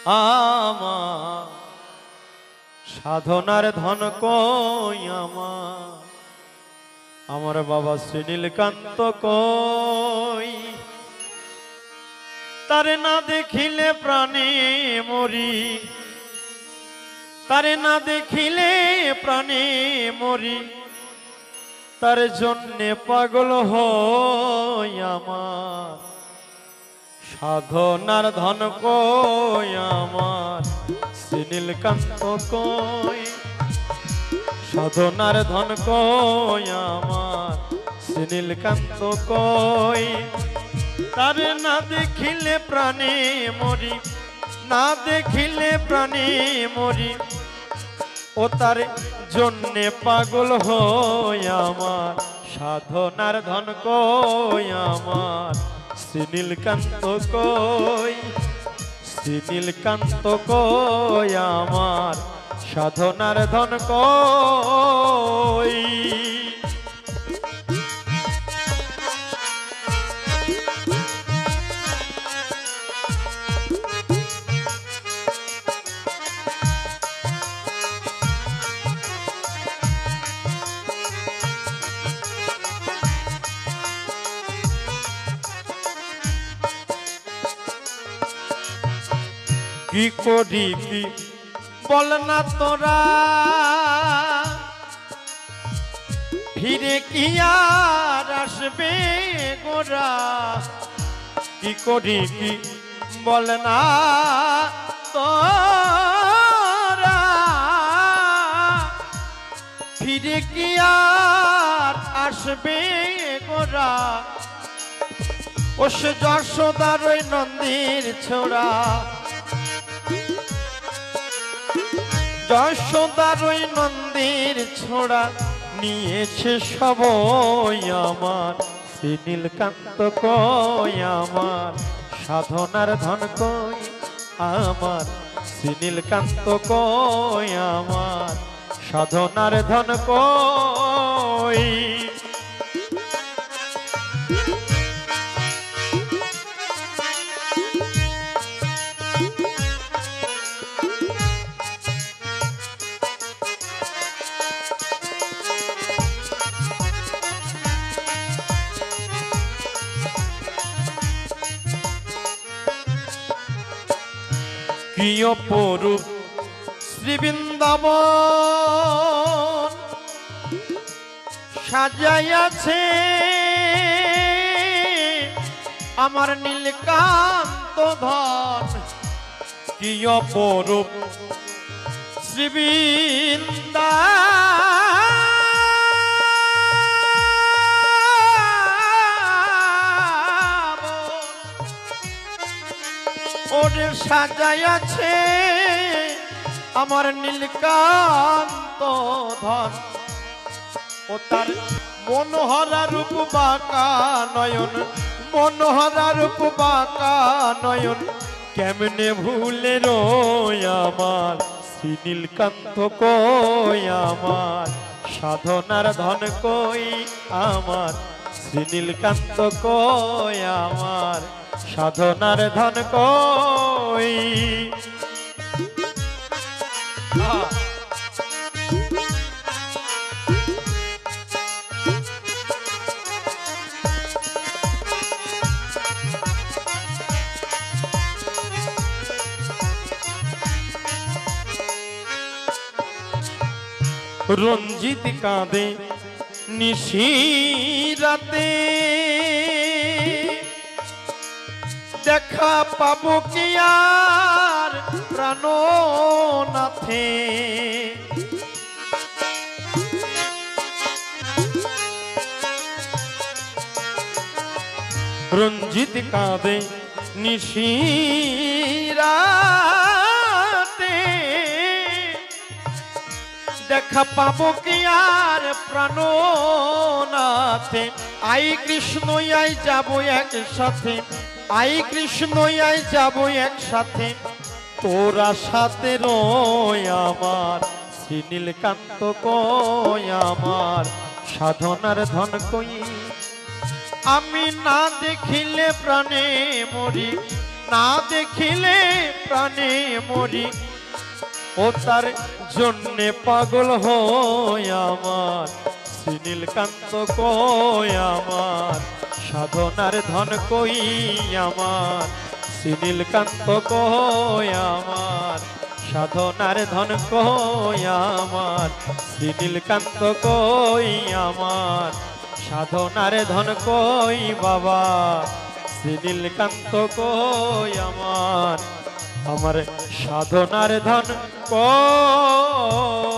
আমার সাধনার ধন কই আমার বাবা শ্রী নীলকান্ত কই তারে না দেখিলে প্রাণে মরি তারে না দেখিলে প্রাণে মরি তার জন্যে পাগল হই আমার সাধনার ধন কই আমার শ্রী নীলকান্ত কই সাধনার ধন কই আমার শ্রী নীলকান্ত কই তারে না দেখিলে প্রাণে মরি না দেখিলে প্রাণে মরি ও তার জন্যে পাগল হই আমার সাধনার ধন কই আমার শ্রী নীলকান্ত কই শ্রী নীলকান্ত কই আমার সাধনার ধন কই কি করি কি বল না তোরা ফিরে কি আর আসবে গোরা কি করি কি বল না তোরা ফিরে কি আর আসবে গোরা ও সে যশোদার ওই নন্দীর ছোড়া যশোদার ওই নন্দীর ছোড়া নিয়েছে সবই আমার শ্রী নীলকান্ত কই আমার সাধনার ধন কই আমার শ্রী নীলকান্ত কই আমার সাধনার ধন কই কি অপরূপ শ্রী বৃন্দাবন সাজাইয়াছে আমার নীলকান্ত ধন কি অপরূপ শ্রী ওরে সাজাইয়াছে আমার নীলকান্ত ধন ও তার মনোহরা রূপ বাঁকা নয়ন মনোহরা রূপ বাঁকা নয়ন কেমনে ভুলে রই আমার শ্রী নীলকান্ত কই আমার সাধনার ধন কই আমার শ্রী নীলকান্ত কই আমার সাধনার ধন কই রঞ্জিত কাঁদে নিশিরাতে দেখা পাবো কি আর প্রাণনাথে রঞ্জিত কাঁদে নিশিরাতে দেখা পাবো কি আর প্রাণনাথে আই কৃষ্ণ আই যাবো একসাথে আই কৃষ্ণ আই যাবো একসাথে তোরা সাথে রই আমার শ্রী নীলকান্ত কই আমার সাধনার ধন কই আমি না দেখিলে প্রাণে মরি না দেখিলে প্রাণে মরি ও তার জন্যে পাগল হয় আমার শ্রীনীলকান্ত কই আমার সাধনার ধন কই আমার শ্রীনীলকান্ত কই আমার সাধনার ধন কই আমার শ্রীনীলকান্ত কই আমার সাধনার ধন কই বাবা শ্রীনীলকান্ত কই আমার আমার সাধনার ধন কই